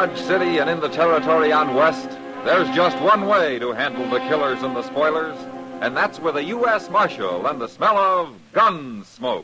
Dodge City and in the territory on West, there's just one way to handle the killers and the spoilers, and that's with a U.S. Marshal and the smell of Gunsmoke.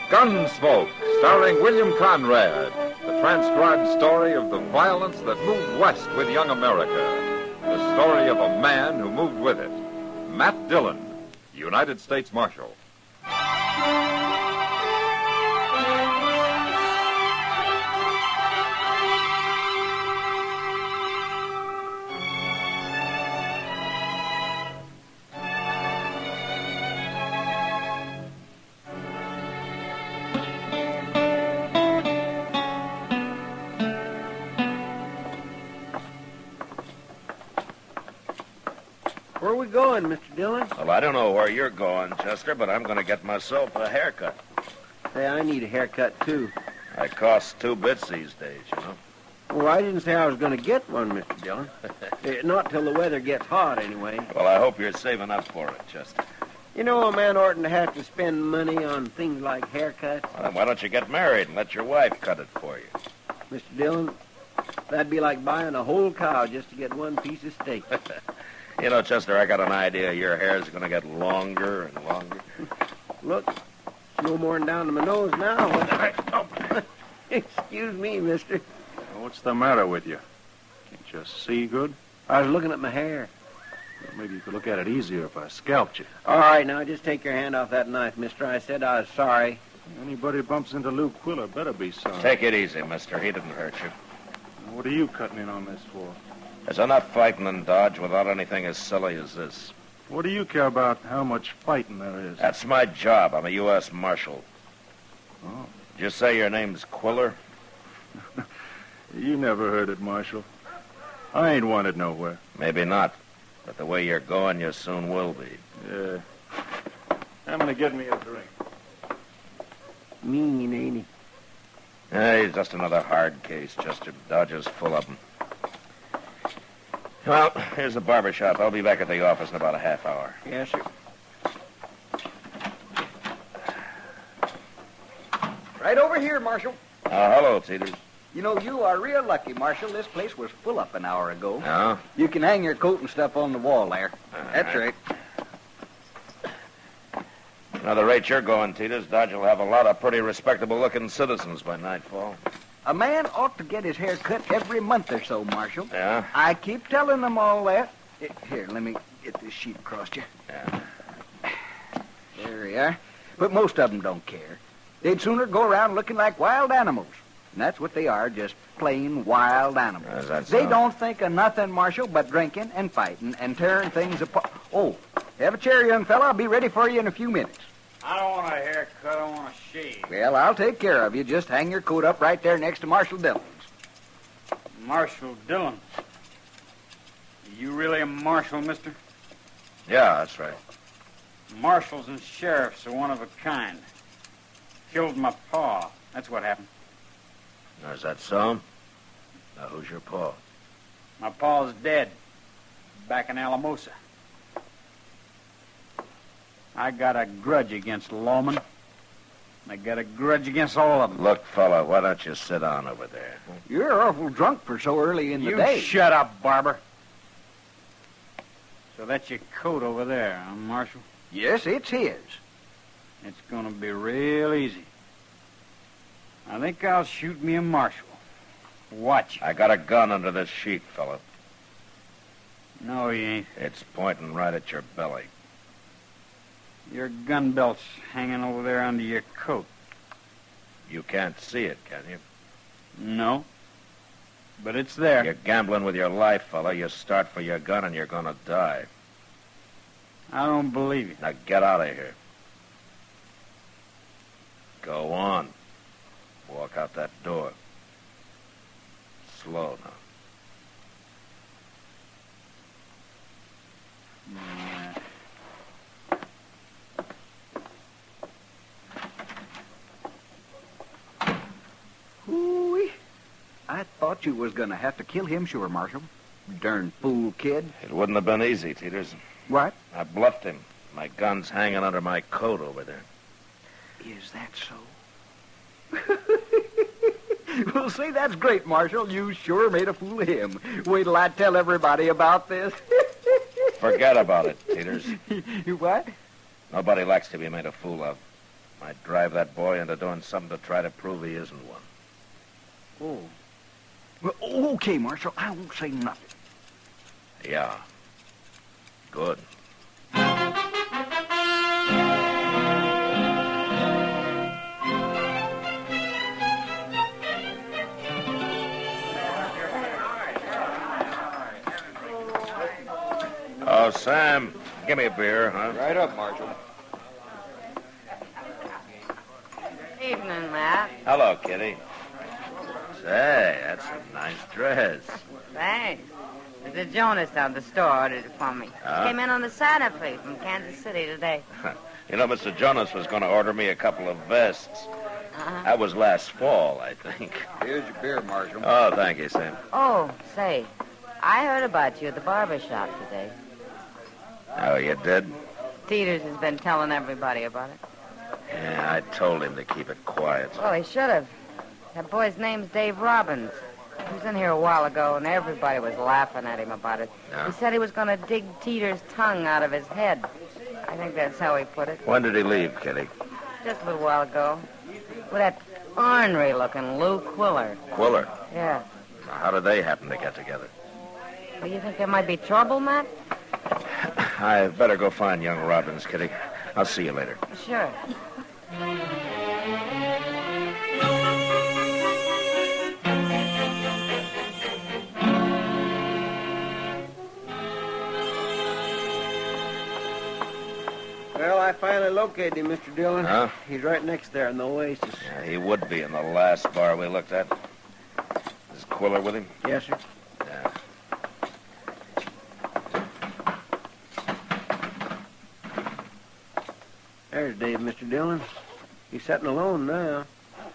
Gunsmoke, starring William Conrad, the transcribed story of the violence that moved west with young America. The story of a man who moved with it. Matt Dillon, United States Marshal. Where are we going, Mr. Dillon? Well, I don't know where you're going, Chester, but I'm going to get myself a haircut. Hey, I need a haircut, too. It costs 2 bits these days, you know. Well, I didn't say I was going to get one, Mr. Dillon. Not till the weather gets hot, anyway. Well, I hope you're saving up for it, Chester. You know, a man oughtn't to have to spend money on things like haircuts. Well, then why don't you get married and let your wife cut it for you? Mr. Dillon, that'd be like buying a whole cow just to get one piece of steak. You know, Chester, I got an idea your hair's going to get longer and longer. Look, it's no more than down to my nose now. Excuse me, mister. What's the matter with you? Can't you see good? I was looking at my hair. Well, maybe you could look at it easier if I scalped you. All right, now just take your hand off that knife, mister. I said I was sorry. Anybody bumps into Lou Quiller better be sorry. Take it easy, mister. He didn't hurt you. What are you cutting in on this for? There's enough fighting in Dodge without anything as silly as this. What do you care about how much fighting there is? That's my job. I'm a U.S. Marshal. Oh. Did you say your name's Quiller? You never heard it, Marshal. I ain't wanted nowhere. Maybe not. But the way you're going, you soon will be. Yeah. I'm going to get me a drink. Mean, ain't he? Hey, he's just another hard case, Chester. Dodge is full of them. Well, here's the barber shop. I'll be back at the office in about a half hour. Yes, sir. Right over here, Marshal. Hello, Teeters. You know, you are real lucky, Marshal. This place was full up an hour ago. Oh? You can hang your coat and stuff on the wall there. That's right. right. Now, the rate you're going, Teeters, Dodge will have a lot of pretty respectable-looking citizens by nightfall. A man ought to get his hair cut every month or so, Marshal. Yeah? I keep telling them all that. Here, let me get this sheet across you. Yeah. There we are. But most of them don't care. They'd sooner go around looking like wild animals. And that's what they are, just plain wild animals. Is that They so? don't think of nothing, Marshal, but drinking and fighting and tearing things apart. Oh, have a chair, young fella. I'll be ready for you in a few minutes. I don't want a haircut. I want a shave. Well, I'll take care of you. Just hang your coat up right there next to Marshal Dillon's. Marshal Dillon. Are you really a marshal, mister? Yeah, that's right. Marshals and sheriffs are one of a kind. Killed my pa. That's what happened. Is that so? Now, who's your pa? My pa's dead. Back in Alamosa. I got a grudge against lawmen. I got a grudge against all of them. Look, fella, why don't you sit down over there? You're awful drunk for so early in the day. You shut up, Barber. So that's your coat over there, huh, Marshal? Yes, it's his. It's going to be real easy. I think I'll shoot me a marshal. Watch. I got a gun under this sheet, fella. No, he ain't. It's pointing right at your belly. Your gun belt's hanging over there under your coat. You can't see it, can you? No. But it's there. You're gambling with your life, fella. You start for your gun and you're going to die. I don't believe you. Now get out of here. Go on. Walk out that door. Slow now. Ooh, thought you was going to have to kill him, sure, Marshal. Darn fool kid. It wouldn't have been easy, Teeters. What? I bluffed him. My gun's hanging under my coat over there. Is that so? Well, say, that's great, Marshal. You sure made a fool of him. Wait till I tell everybody about this. Forget about it, Teeters. What? Nobody likes to be made a fool of. Might drive that boy into doing something to try to prove he isn't one. Oh. Well, okay, Marshal. I won't say nothing. Yeah. Good. Oh, Sam, give me a beer, huh? Right up, Marshal. Evening, Matt. Hello, Kitty. Say, that's a nice dress. Thanks. Mr. Jonas down the store ordered it for me. Huh? Came in on the Santa Fe from Kansas City today. You know, Mr. Jonas was going to order me a couple of vests. That was last fall, I think. Here's your beer, Marshal. Oh, thank you, Sam. Oh, say, I heard about you at the barber shop today. Oh, you did? Teeters has been telling everybody about it. Yeah, I told him to keep it quiet. Oh, he should have. That boy's name's Dave Robbins. He was in here a while ago, and everybody was laughing at him about it. Yeah? He said he was going to dig Teeters' tongue out of his head. I think that's how he put it. When did he leave, Kitty? Just a little while ago. With that ornery-looking Lou Quiller. Quiller. Yeah. Now, how did they happen to get together? Well, you think there might be trouble, Matt? I better go find young Robbins, Kitty. I'll see you later. Sure. Well, I finally located him, Mr. Dillon. Huh? He's right next there in the Oasis. Yeah, he would be in the last bar we looked at. Is Quiller with him? Yes, sir. Yeah. There's Dave, Mr. Dillon. He's sitting alone now.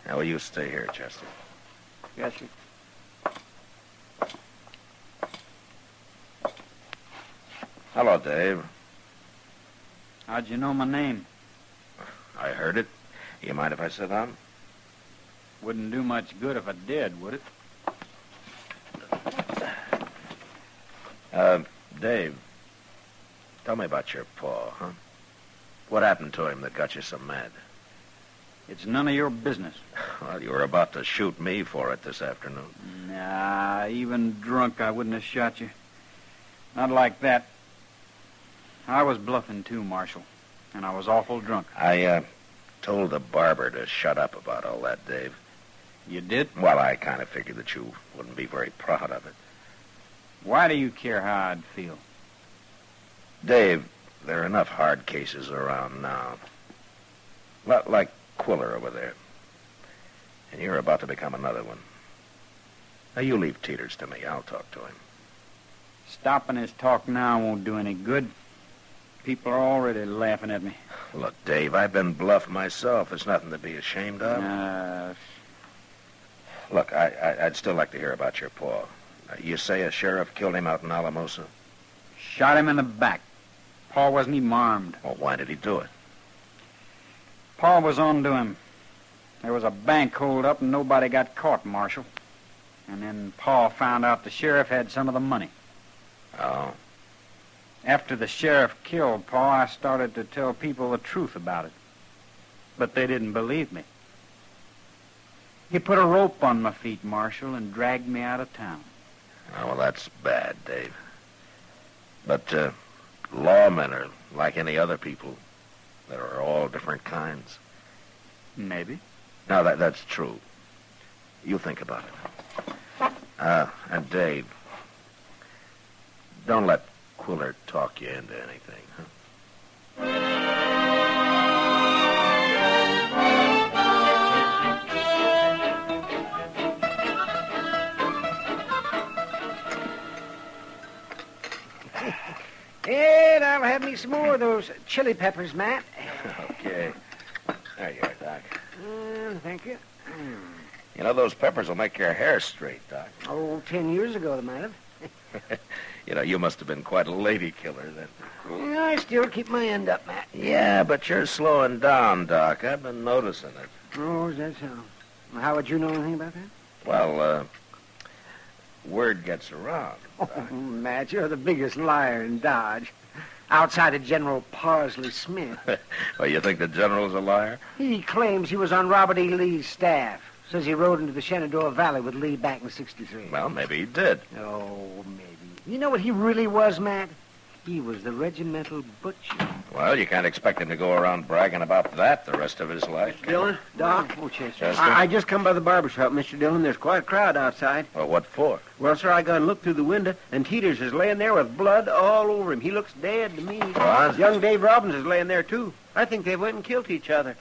Now, will you stay here, Chester? Yes, sir. Hello, Dave. How'd you know my name? I heard it. You mind if I sit down? Wouldn't do much good if I did, would it? Dave, tell me about your pa, huh? What happened to him that got you so mad? It's none of your business. Well, you were about to shoot me for it this afternoon. Nah, even drunk, I wouldn't have shot you. Not like that. I was bluffing too, Marshal, and I was awful drunk. I told the barber to shut up about all that, Dave. You did? Well, I kind of figured that you wouldn't be very proud of it. Why do you care how I'd feel? Dave, there are enough hard cases around now. Like Quiller over there. And you're about to become another one. Now, you leave Teeters to me. I'll talk to him. Stopping his talk now won't do any good. People are already laughing at me. Look, Dave, I've been bluffed myself. It's nothing to be ashamed of. Look, I'd still like to hear about your pa. You say a sheriff killed him out in Alamosa? Shot him in the back. Pa wasn't even armed. Well, why did he do it? Pa was on to him. There was a bank hold up and nobody got caught, Marshal. And then Pa found out the sheriff had some of the money. Oh. After the sheriff killed Pa, I started to tell people the truth about it. But they didn't believe me. He put a rope on my feet, Marshal, and dragged me out of town. Oh, well, that's bad, Dave. But lawmen are like any other people. There are all different kinds. Maybe. Now, that's true. You think about it. And Dave, don't let Quiller talk you into anything, huh? And I'll have me some more of those chili peppers, Matt. Okay. There you are, Doc. Thank you. You know, those peppers will make your hair straight, Doc. Oh, 10 years ago, they might have. You know, you must have been quite a lady killer then. Yeah, I still keep my end up, Matt. Yeah, but you're slowing down, Doc. I've been noticing it. Oh, is that so? How would you know anything about that? Well, word gets around. Oh, Matt, you're the biggest liar in Dodge. Outside of General Parsley Smith. Well, you think the general's a liar? He claims he was on Robert E. Lee's staff. Says he rode into the Shenandoah Valley with Lee back in '63. Well, maybe he did. Oh, maybe. You know what he really was, Matt? He was the regimental butcher. Well, you can't expect him to go around bragging about that the rest of his life. Dillon, Doc. Oh, Chester. Chester? I just come by the barber shop, Mr. Dillon. There's quite a crowd outside. Well, what for? Well, sir, I got to look through the window, and Teeters is laying there with blood all over him. He looks dead to me. What? Young Dave Robbins is laying there, too. I think they went and killed each other.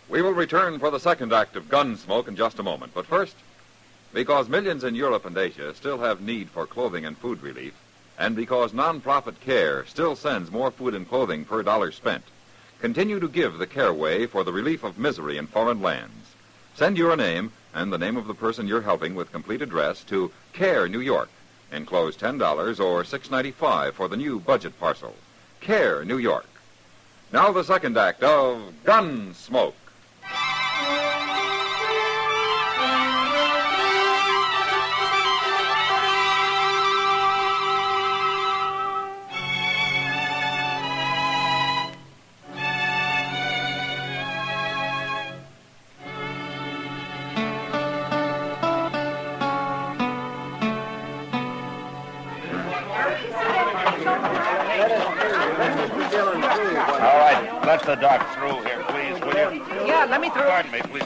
We will return for the second act of Gunsmoke in just a moment. But first, because millions in Europe and Asia still have need for clothing and food relief, and because nonprofit CARE still sends more food and clothing per dollar spent, continue to give the CARE way for the relief of misery in foreign lands. Send your name and the name of the person you're helping with complete address to CARE, New York. Enclose $10 or $6.95 for the new budget parcel. CARE, New York. Now the second act of Gunsmoke. All right, let the doc through here, please, will you? Yeah, let me through. Pardon me, please.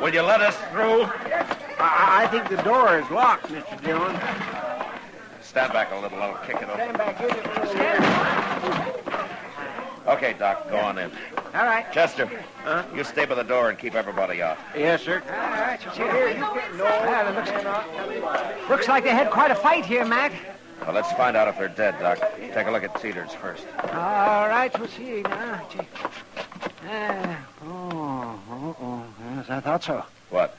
Will you let us through? I think the door is locked, Mr. Dillon. Stand back a little, I'll kick it open. Stand back here. Okay, Doc, go on in. All right. Chester, you stay by the door and keep everybody out. Yes, sir. All right, so here. Looks like they had quite a fight here, Matt. Well, let's find out if they're dead, Doc. Take a look at Teeters first. All right, we'll see now. Yes, I thought so. What?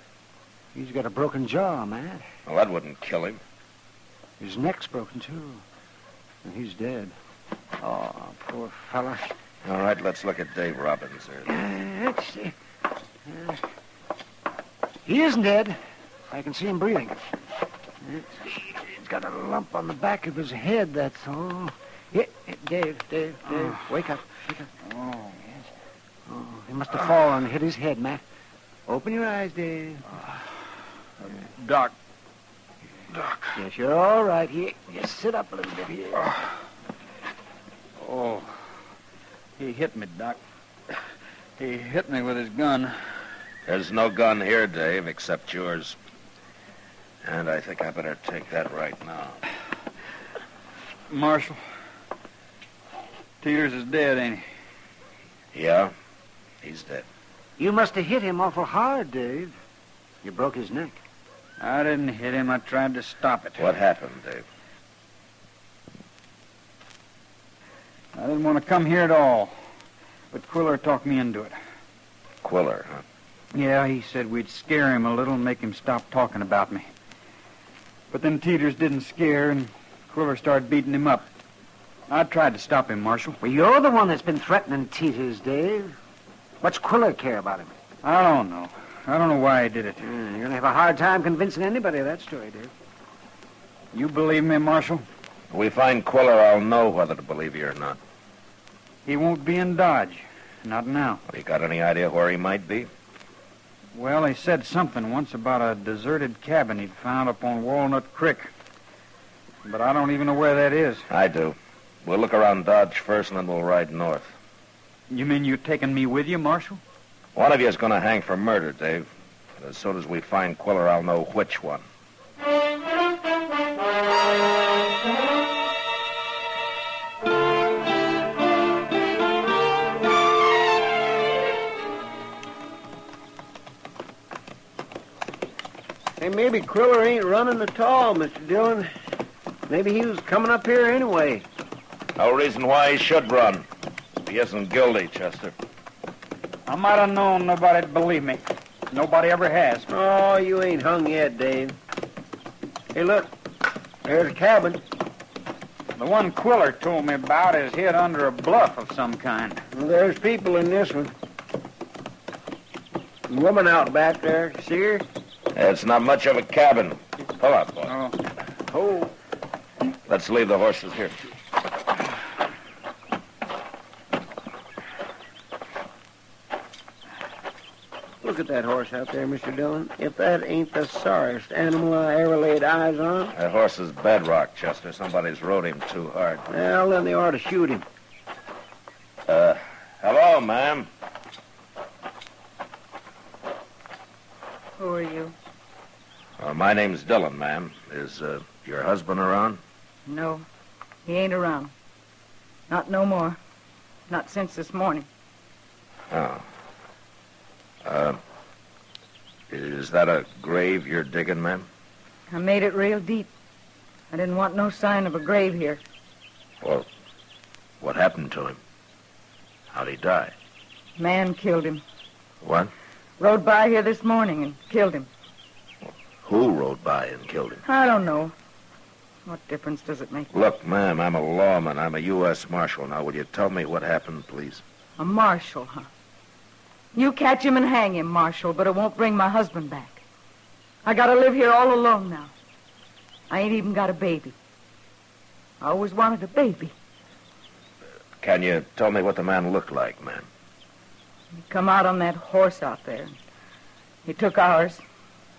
He's got a broken jaw, Matt. Well, that wouldn't kill him. His neck's broken, too. And he's dead. Oh, poor fella. All right, let's look at Dave Robbins there. Let's see. He isn't dead. I can see him breathing. He's got a lump on the back of his head, that's all. Dave, wake up. Oh, yes. Oh, he must have fallen and hit his head, Matt. Open your eyes, Dave. Doc. Yes, you're all right. Here, just sit up a little bit here. Oh, he hit me, Doc. He hit me with his gun. There's no gun here, Dave, except yours. And I think I better take that right now. Marshal, Teeters is dead, ain't he? Yeah, he's dead. You must have hit him awful hard, Dave. You broke his neck. I didn't hit him. I tried to stop it. What happened, Dave? I didn't want to come here at all, but Quiller talked me into it. Quiller, huh? Yeah, he said we'd scare him a little and make him stop talking about me. But then Teeters didn't scare, and Quiller started beating him up. I tried to stop him, Marshal. Well, you're the one that's been threatening Teeters, Dave. What's Quiller care about him? I don't know. I don't know why he did it. You're going to have a hard time convincing anybody of that story, Dave. You believe me, Marshal? When we find Quiller, I'll know whether to believe you or not. He won't be in Dodge. Not now. Well, you got any idea where he might be? Well, he said something once about a deserted cabin he'd found up on Walnut Creek. But I don't even know where that is. I do. We'll look around Dodge first, and then we'll ride north. You mean you taking me with you, Marshal? One of you is going to hang for murder, Dave. And as soon as we find Quiller, I'll know which one. maybe Quiller ain't running at all, Mr. Dillon. Maybe he was coming up here anyway. No reason why he should run. He isn't guilty, Chester. I might have known nobody'd believe me. Nobody ever has. Oh, you ain't hung yet, Dave. Hey, look. There's a cabin. The one Quiller told me about is hid under a bluff of some kind. Well, there's people in this one. A woman out back there. See her? It's not much of a cabin. Pull up, boy. Oh. Oh. Let's leave the horses here. Look at that horse out there, Mr. Dillon. If that ain't the sorriest animal I ever laid eyes on. That horse is bedrock, Chester. Somebody's rode him too hard. Well, then they ought to shoot him. Hello, ma'am. Who are you? My name's Dillon, ma'am. Is your husband around? No, he ain't around. Not no more. Not since this morning. Oh. Is that a grave you're digging, ma'am? I made it real deep. I didn't want no sign of a grave here. Well, what happened to him? How'd he die? Man killed him. What? Rode by here this morning and killed him. Who rode by and killed him? I don't know. What difference does it make? Look, ma'am, I'm a lawman. I'm a U.S. Marshal. Now, will you tell me what happened, please? A marshal, huh? You catch him and hang him, Marshal, but it won't bring my husband back. I gotta live here all alone now. I ain't even got a baby. I always wanted a baby. Can you tell me what the man looked like, ma'am? He come out on that horse out there. He took ours.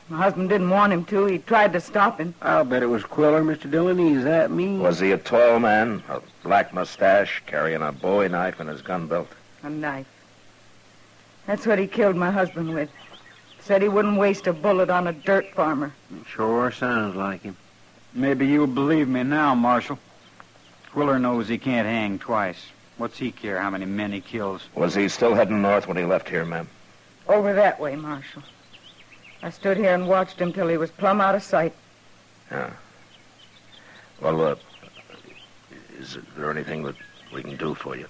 My husband didn't want him to. He tried to stop him. I'll bet it was Quiller, Mr. Dillon. He's that mean. Was he a tall man, a black mustache, carrying a bowie knife in his gun belt? A knife. That's what he killed my husband with. Said he wouldn't waste a bullet on a dirt farmer. Sure sounds like him. Maybe you'll believe me now, Marshal. Quiller knows he can't hang twice. What's he care how many men he kills? Was he still heading north when he left here, ma'am? Over that way, Marshal. I stood here and watched him till he was plumb out of sight. Yeah. Well, is there anything that we can do for you?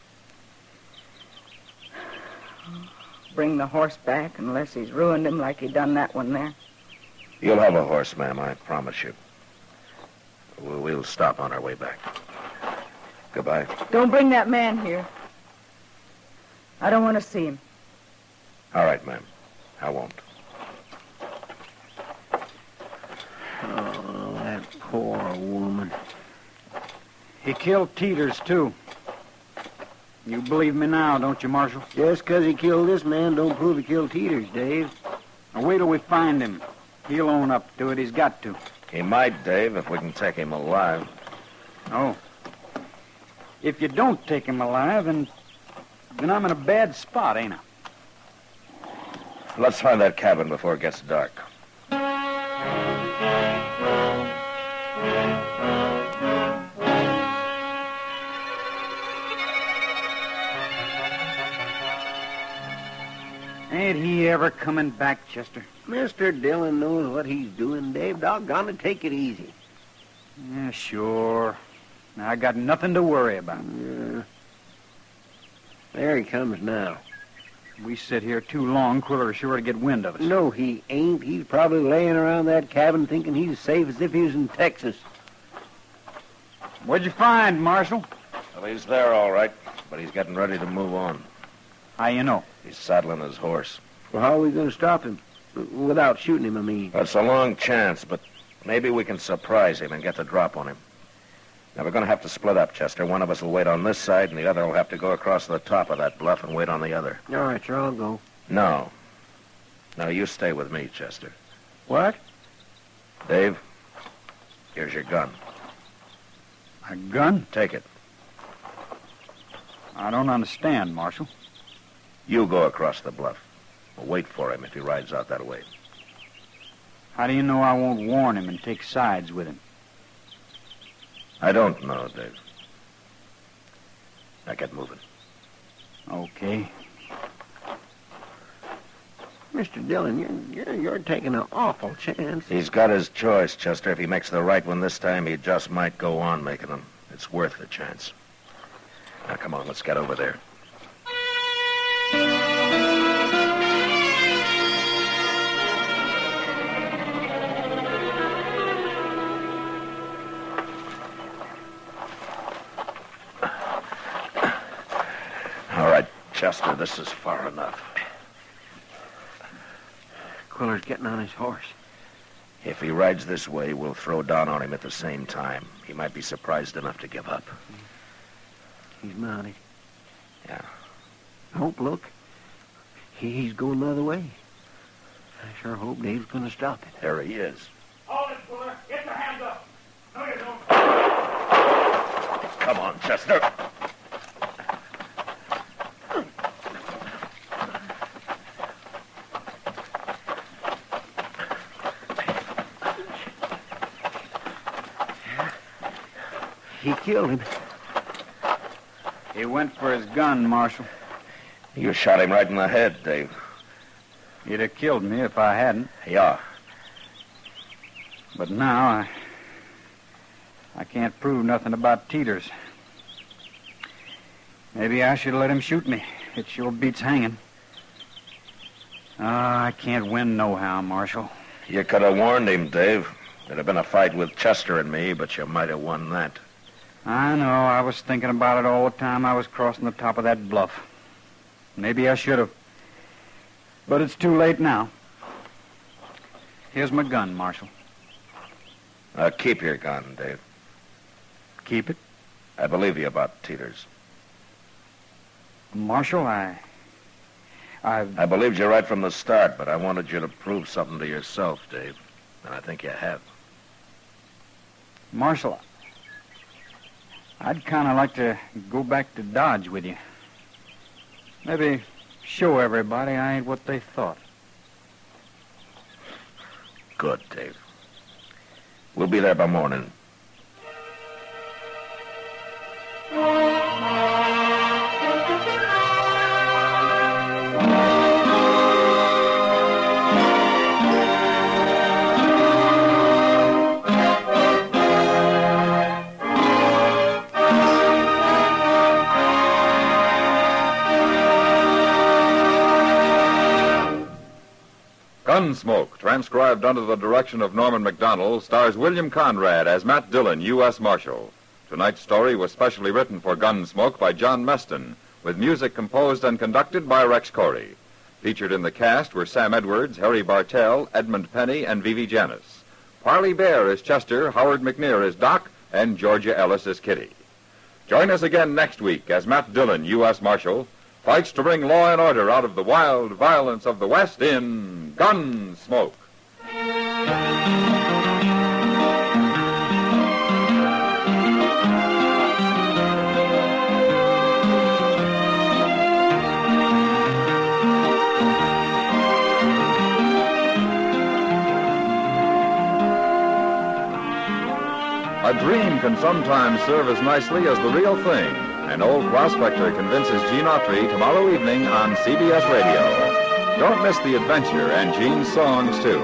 Bring the horse back unless he's ruined him like he done that one there. You'll have a horse, ma'am, I promise you. We'll stop on our way back. Goodbye. Don't bring that man here. I don't want to see him. All right, ma'am. I won't. Oh, that poor woman. He killed Teeters, too. You believe me now, don't you, Marshal? Just 'cause he killed this man don't prove he killed Teeters, Dave. Now, wait till we find him. He'll own up to it. He's got to. He might, Dave, if we can take him alive. Oh. If you don't take him alive, then I'm in a bad spot, ain't I? Let's find that cabin before it gets dark. Ain't he ever coming back, Chester? Mr. Dillon knows what he's doing, Dave. Doggone it, take it easy. Yeah, sure. Now, I got nothing to worry about. Yeah. There he comes now. We sit here too long, Quiller's sure to get wind of us. No, he ain't. He's probably laying around that cabin thinking he's safe as if he was in Texas. What'd you find, Marshal? Well, he's there, all right, but he's getting ready to move on. How you know? He's saddling his horse. Well, how are we going to stop him? Without shooting him, I mean. That's a long chance, but maybe we can surprise him and get the drop on him. Now, we're going to have to split up, Chester. One of us will wait on this side, and the other will have to go across the top of that bluff and wait on the other. All right, sir, I'll go. No. No, you stay with me, Chester. What? Dave, here's your gun. A gun? Take it. I don't understand, Marshal. You go across the bluff. We'll wait for him if he rides out that way. How do you know I won't warn him and take sides with him? I don't know, Dave. Now get moving. Okay. Mr. Dillon, you're taking an awful chance. He's got his choice, Chester. If he makes the right one this time, he just might go on making them. It's worth the chance. Now, come on, let's get over there. All right, Chester, this is far enough. Quiller's getting on his horse. If he rides this way, we'll throw down on him at the same time. He might be surprised enough to give up. He's mounted. Yeah. Hope, look. He's going the other way. I sure hope Dave's going to stop it. There he is. Hold it, Quiller. Get your hands up. No, you don't. Come on, Chester. He killed him. He went for his gun, Marshal. You shot him right in the head, Dave. He'd have killed me if I hadn't. Yeah. But now I can't prove nothing about Teeters. Maybe I should let him shoot me. It sure beats hanging. I can't win nohow, Marshal. You could have warned him, Dave. There'd have been a fight with Chester and me, but you might have won that. I know. I was thinking about it all the time I was crossing the top of that bluff. Maybe I should have. But it's too late now. Here's my gun, Marshal. Keep your gun, Dave. Keep it? I believe you about Teeters. Marshal, I believed you right from the start, but I wanted you to prove something to yourself, Dave. And I think you have. Marshal, I'd kind of like to go back to Dodge with you. Maybe show everybody I ain't what they thought. Good, Dave. We'll be there by morning. Gunsmoke, transcribed under the direction of Norman Macdonald, stars William Conrad as Matt Dillon, U.S. Marshal. Tonight's story was specially written for Gunsmoke by John Meston, with music composed and conducted by Rex Corey. Featured in the cast were Sam Edwards, Harry Bartell, Edmund Penny, and Vivi Janis. Parley Bear is Chester, Howard McNear is Doc, and Georgia Ellis is Kitty. Join us again next week as Matt Dillon, U.S. Marshal, fights to bring law and order out of the wild violence of the West in Gunsmoke. A dream can sometimes serve as nicely as the real thing. An old prospector convinces Gene Autry tomorrow evening on CBS Radio. Don't miss the adventure and Gene's songs, too.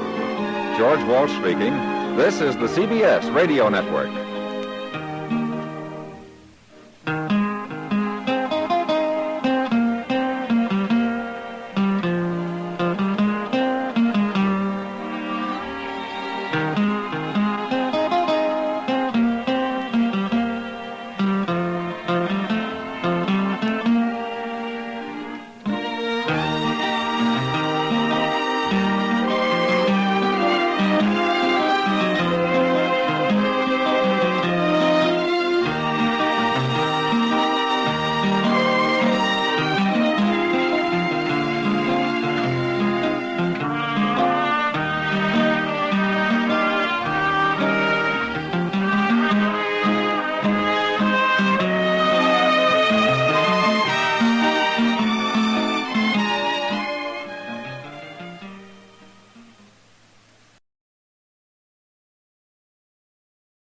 George Walsh speaking. This is the CBS Radio Network.